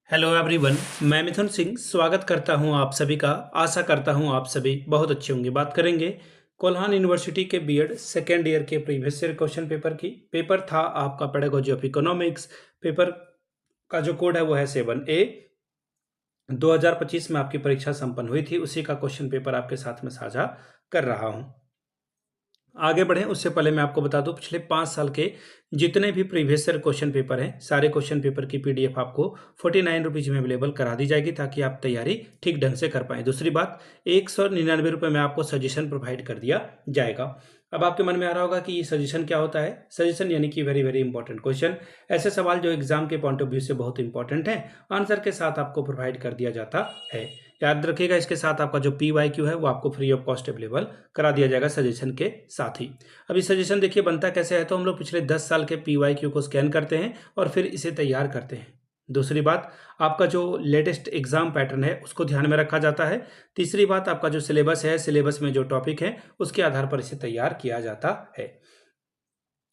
Hello everyone. मैं मिथुन सिंह स्वागत करता हूं आप सभी का। आशा करता हूं आप सभी बहुत अच्छे होंगे। बात करेंगे कोल्हान यूनिवर्सिटी के बीएड सेकेंड ईयर के प्रीवियस ईयर क्वेश्चन पेपर की। पेपर था आपका पेडागोजी ऑफ इकोनॉमिक्स। पेपर का जो कोड है वो है 7A। 2025 में आपकी परीक्षा संपन्न हुई थी, उसी का क्वेश्चन पेपर आपके साथ में साझा कर रहा हूं। आगे बढ़ें उससे पहले मैं आपको बता दूं, पिछले 5 साल के जितने भी प्रीवियस ईयर क्वेश्चन पेपर हैं, सारे क्वेश्चन पेपर की पीडीएफ आपको 49 रुपीज़ में अवेलेबल करा दी जाएगी, ताकि आप तैयारी ठीक ढंग से कर पाएं। दूसरी बात, 199 रुपये में आपको सजेशन प्रोवाइड कर दिया जाएगा। अब आपके मन में आ रहा होगा कि ये सजेशन क्या होता है। सजेशन यानी कि वेरी वेरी इंपॉर्टेंट क्वेश्चन, ऐसे सवाल जो एग्जाम के पॉइंट ऑफ व्यू से बहुत इंपॉर्टेंट है, आंसर के साथ आपको प्रोवाइड कर दिया जाता है। याद रखिएगा, इसके साथ आपका जो PYQ है वो आपको फ्री ऑफ कॉस्ट अवेलेबल करा दिया जाएगा सजेशन के साथ ही। अभी सजेशन देखिए बनता कैसे है, तो हम लोग पिछले 10 साल के PYQ को स्कैन करते हैं और फिर इसे तैयार करते हैं। दूसरी बात, आपका जो लेटेस्ट एग्जाम पैटर्न है उसको ध्यान में रखा जाता है। तीसरी बात, आपका जो सिलेबस है, सिलेबस में जो टॉपिक है उसके आधार पर इसे तैयार किया जाता है।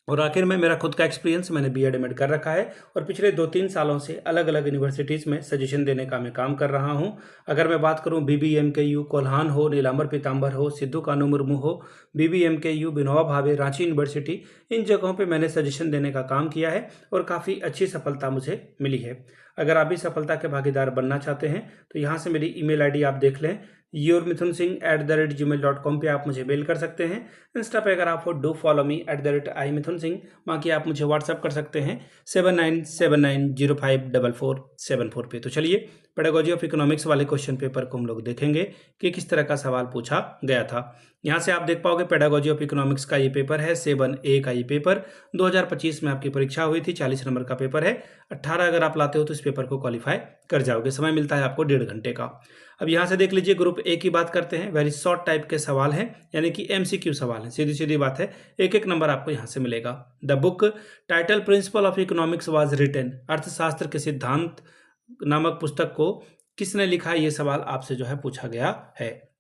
और आखिर में मेरा खुद का एक्सपीरियंस, मैंने बीएड एमएड कर रखा है और पिछले 2-3 सालों से अलग अलग यूनिवर्सिटीज़ में सजेशन देने का मैं काम कर रहा हूं। अगर मैं बात करूं BBMKU कोल्हान हो, नीलांबर पीतांबर हो, सिद्धू कानू मुर्मू हो, BBMKU विनोबा भावे, रांची यूनिवर्सिटी, इन जगहों पे मैंने सजेशन देने का काम किया है और काफ़ी अच्छी सफलता मुझे मिली है। अगर आप भी सफलता के भागीदार बनना चाहते हैं तो यहाँ से मेरी ईमेल आईडी आप देख लें, yourmithunsingh@gmail.com पे आप मुझे मेल कर सकते हैं। इंस्टा पे अगर आप हो, डू फॉलो मी @imithunsingh। बाकी आप मुझे व्हाट्सअप कर सकते हैं 7979054474 पे। तो चलिए, पेडागोजी ऑफ इकोनॉमिक्स वाले क्वेश्चन पेपर को हम लोग देखेंगे कि किस तरह का सवाल पूछा गया था। यहाँ से आप देख पाओगे पेडागोजी ऑफ इकोनॉमिक्स का ये पेपर है, 7A का ये पेपर 2025 में आपकी परीक्षा हुई थी। 40 नंबर का पेपर है। 18 अगर आप लाते हो तो इस पेपर को क्वालिफाई कर जाओगे। समय मिलता है आपको 1.5 घंटे का। अब यहाँ से देख लीजिए, ग्रुप ए की बात करते हैं। वेरी शॉर्ट टाइप के सवाल हैं, यानी कि MCQ सवाल हैं। सीधी सीधी बात है, एक एक नंबर आपको यहाँ से मिलेगा। The book title principle of economics was written, अर्थशास्त्र के सिद्धांत नामक पुस्तक को किसने लिखा है, ये सवाल आपसे जो है पूछा गया है।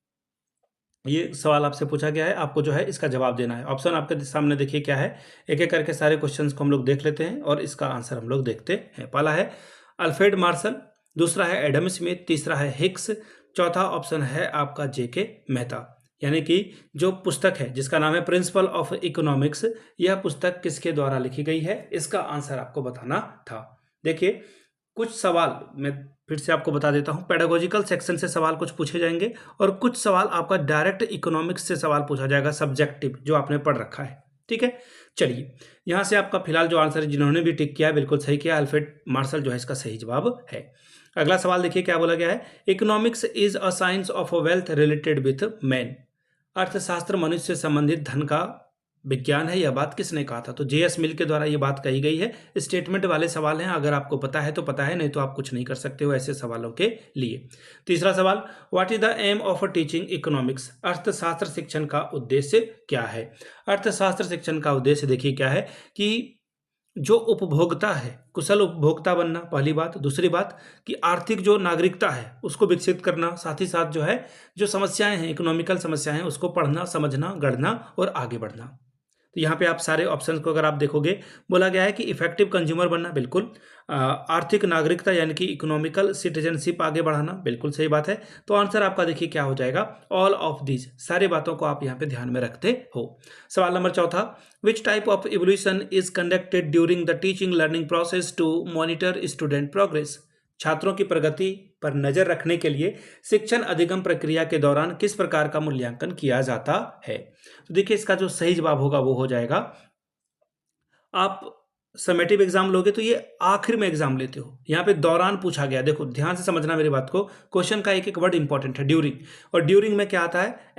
ये सवाल आपसे पूछा गया है, आपको जो है इसका जवाब देना है। ऑप्शन आपके सामने देखिए क्या है। एक एक करके सारे क्वेश्चंस को हम लोग देख लेते हैं और इसका आंसर हम लोग देखते हैं। पहला है अल्फ्रेड मार्शल, दूसरा है एडम स्मिथ, तीसरा है हिक्स, चौथा ऑप्शन है आपका JK मेहता। यानी कि जो पुस्तक है जिसका नाम है प्रिंसिपल ऑफ इकोनॉमिक्स, यह पुस्तक किसके द्वारा लिखी गई है, इसका आंसर आपको बताना था। देखिए, कुछ सवाल मैं फिर से आपको बता देता हूं, पेडागोजिकल सेक्शन से सवाल कुछ पूछे जाएंगे और कुछ सवाल आपका डायरेक्ट इकोनॉमिक्स से सवाल पूछा जाएगा, सब्जेक्टिव, जो आपने पढ़ रखा है। ठीक है, चलिए यहां से आपका फिलहाल जो आंसर है, जिन्होंने भी टिक किया है बिल्कुल सही किया, अल्फ्रेड मार्शल जो है इसका सही जवाब है। अगला सवाल देखिए क्या बोला गया है। Economics is a science of a wealth related with man, अर्थशास्त्र मनुष्य से संबंधित धन का विज्ञान है। यह बात किसने कहा था, तो JS मिल के द्वारा यह बात कही गई है। स्टेटमेंट वाले सवाल हैं, अगर आपको पता है तो पता है, नहीं तो आप कुछ नहीं कर सकते हो ऐसे सवालों के लिए। तीसरा सवाल, what is the aim of teaching economics, अर्थशास्त्र शिक्षण का उद्देश्य क्या है। अर्थशास्त्र शिक्षण का उद्देश्य देखिए क्या है कि जो उपभोक्ता है, कुशल उपभोक्ता बनना, पहली बात। दूसरी बात कि आर्थिक जो नागरिकता है उसको विकसित करना, साथ ही साथ जो है जो समस्याएं हैं, इकोनॉमिकल समस्याएं हैं, उसको पढ़ना, समझना, गढ़ना और आगे बढ़ना। तो यहाँ पे आप सारे ऑप्शंस को अगर आप देखोगे, बोला गया है कि इफेक्टिव कंज्यूमर बनना, बिल्कुल। आर्थिक नागरिकता यानी कि इकोनॉमिकल सिटीजनशिप आगे बढ़ाना, बिल्कुल सही बात है। तो आंसर आपका देखिए क्या हो जाएगा, ऑल ऑफ दीज, सारी बातों को आप यहाँ पे ध्यान में रखते हो। सवाल नंबर चौथा, which type of evolution is conducted during the teaching learning process to monitor student progress, छात्रों की प्रगति पर नजर रखने के लिए शिक्षण अधिगम प्रक्रिया के दौरान किस प्रकार का मूल्यांकन किया जाता है। तो देखिए, इसका जो सही जवाब होगा वो हो जाएगा, आप समेटिव एग्जाम लोगे तो ये आखिर में एग्जाम लेते हो, यहाँ पे दौरान पूछा गया। देखो ध्यान से समझना मेरी बात को, क्वेश्चन का एक एक वर्ड इंपॉर्टेंट है, ड्यूरिंग। और ड्यूरिंग में क्या आता है,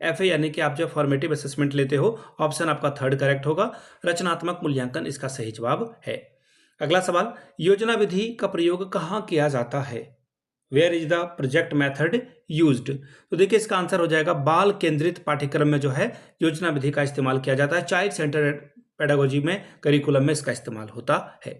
FA यानी कि आप जो फॉर्मेटिव असेसमेंट लेते हो। ऑप्शन आपका थर्ड करेक्ट होगा, रचनात्मक मूल्यांकन इसका सही जवाब है। अगला सवाल, योजना विधि का प्रयोग कहाँ किया जाता है, where is the project method used. तो देखिए इसका आंसर हो जाएगा, बाल केंद्रित पाठ्यक्रम में जो है योजना विधि का इस्तेमाल किया जाता है। चाइल्ड सेंटर्ड पेडागोजी में, करिकुलम में इसका इस्तेमाल होता है।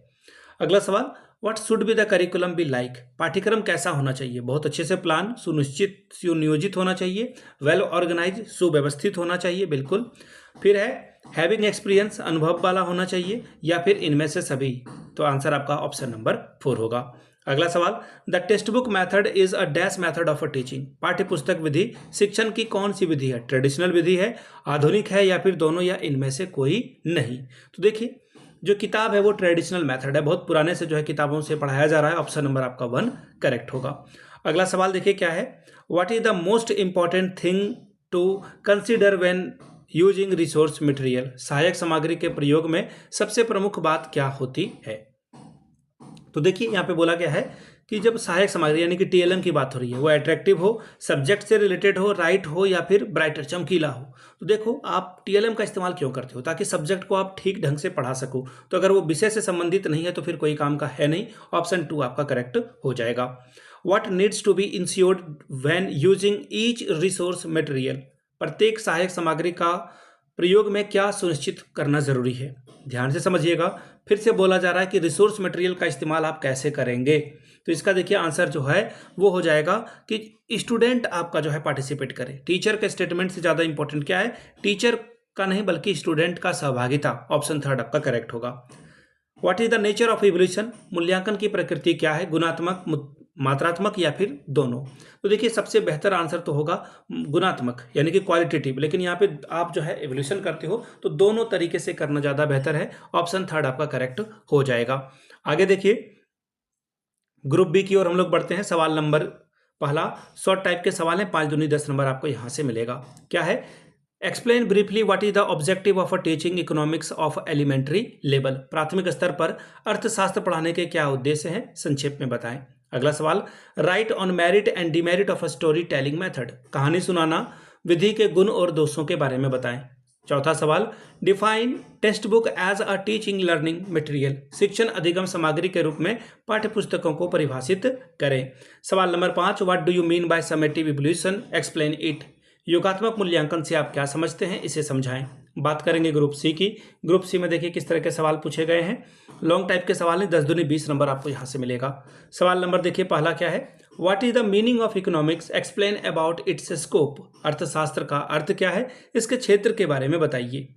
अगला सवाल, what should be the curriculum be like, पाठ्यक्रम कैसा होना चाहिए, बहुत अच्छे से प्लान, सुनियोजित होना चाहिए, वेल ऑर्गेनाइज, सुव्यवस्थित होना चाहिए, बिल्कुल। फिर है हैविंग एक्सपीरियंस, अनुभव वाला होना चाहिए, या फिर इनमें से सभी। तो आंसर आपका ऑप्शन नंबर 4 होगा। अगला सवाल, the text book method is a dash method of a teaching. पाठ्य पुस्तक विधि शिक्षण की कौन सी विधि है? ट्रेडिशनल विधि है, आधुनिक है, या फिर दोनों, या इनमें से कोई नहीं। तो देखिए जो किताब है वो ट्रेडिशनल मेथड है, बहुत पुराने से जो है किताबों से पढ़ाया जा रहा है। ऑप्शन नंबर आपका 1 करेक्ट होगा। अगला सवाल देखिए क्या है, what is the most important thing to consider when using resource material. सहायक सामग्री के प्रयोग में सबसे प्रमुख बात क्या होती है? तो देखिए यहाँ पे बोला गया है कि जब सहायक सामग्री यानी कि टीएलएम की बात हो रही है, वो अट्रैक्टिव हो, सब्जेक्ट से रिलेटेड हो, राइट हो, या फिर ब्राइटर चमकीला हो। तो देखो आप टीएलएम का इस्तेमाल क्यों करते हो? ताकि सब्जेक्ट को आप ठीक ढंग से पढ़ा सको। तो अगर वो विषय से संबंधित नहीं है तो फिर कोई काम का है नहीं। ऑप्शन 2 आपका करेक्ट हो जाएगा। What needs to be ensured when using each resource material. प्रत्येक सहायक सामग्री का प्रयोग में क्या सुनिश्चित करना जरूरी है? ध्यान से समझिएगा, फिर से बोला जा रहा है कि रिसोर्स मटेरियल का इस्तेमाल आप कैसे करेंगे। तो इसका देखिए आंसर जो है वो हो जाएगा कि स्टूडेंट आपका जो है पार्टिसिपेट करे। टीचर के स्टेटमेंट से ज़्यादा इंपॉर्टेंट क्या है? टीचर का नहीं बल्कि स्टूडेंट का सहभागिता। ऑप्शन 3 आपका करेक्ट होगा। What is the nature of evolution. मूल्यांकन की प्रकृति क्या है? गुणात्मक, मात्रात्मक, या फिर दोनों। तो देखिए सबसे बेहतर आंसर तो होगा गुणात्मक यानी कि क्वालिटेटिव, लेकिन यहाँ पे आप जो है एवोल्यूशन करते हो तो दोनों तरीके से करना ज़्यादा बेहतर है। ऑप्शन 3 आपका करेक्ट हो जाएगा। आगे देखिए ग्रुप बी की ओर हम लोग बढ़ते हैं। सवाल नंबर पहला शॉर्ट टाइप के सवाल हैं, 5 दूनी 10 नंबर आपको यहाँ से मिलेगा। क्या है? Explain briefly what is the objective of a teaching economics of elementary level. प्राथमिक स्तर पर अर्थशास्त्र पढ़ाने के क्या उद्देश्य हैं? संक्षेप में बताएं। अगला सवाल, right on merit and demerit of a story telling method. कहानी सुनाना विधि के गुण और दोषों के बारे में बताएं। चौथा सवाल, define text book as a teaching learning material. शिक्षण अधिगम सामग्री के रूप में पाठ्य पुस्तकों को परिभाषित करें। सवाल number 5, what do you mean by summative evolution, explain it. योगात्मक मूल्यांकन से आप क्या समझते हैं, इसे समझाएं। बात करेंगे ग्रुप सी की। ग्रुप सी में देखिए किस तरह के सवाल पूछे गए हैं। लॉन्ग टाइप के सवाल हैं, 10 दूनी 20 नंबर आपको यहाँ से मिलेगा। सवाल नंबर देखिए पहला क्या है, what is the meaning of economics, explain about it's scope. अर्थशास्त्र का अर्थ क्या है, इसके क्षेत्र के बारे में बताइए।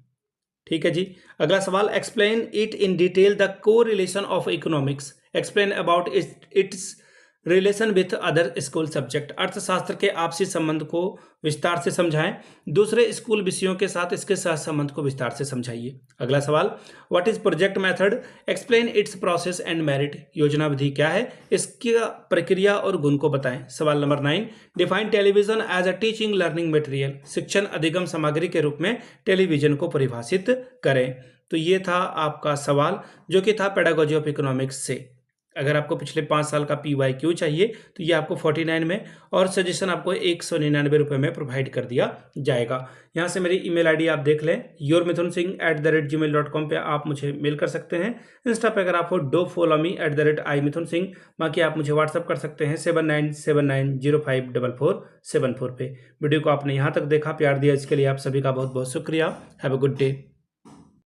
ठीक है जी। अगला सवाल, explain it in detail the को relation of economics, explain about its relation with other school subject. अर्थशास्त्र के आपसी संबंध को विस्तार से समझाएं। दूसरे स्कूल विषयों के साथ इसके सह संबंध को विस्तार से समझाइए। अगला सवाल, what is project method, explain it's process and merit. योजना विधि क्या है, इसकी प्रक्रिया और गुण को बताएं। सवाल नंबर 9, define television as a teaching learning material. शिक्षण अधिगम सामग्री के रूप में टेलीविजन को परिभाषित करें। तो ये था आपका सवाल जो कि था पेडागोजी ऑफ इकोनॉमिक्स से। अगर आपको पिछले 5 साल का PYQ चाहिए तो ये आपको 49 में और सजेशन आपको 199 रुपये में प्रोवाइड कर दिया जाएगा। यहाँ से मेरी email ID आप देख लें, yourmithunsingh@gmail.com पे आप मुझे मेल कर सकते हैं। इंस्टा पे अगर आप हो डो फॉलो मी @imithunsingh। बाकी आप मुझे व्हाट्सअप कर सकते हैं 7979054474 पे। वीडियो को आपने यहाँ तक देखा, प्यार दिया, इसके लिए आप सभी का बहुत बहुत शुक्रिया। Have a good day.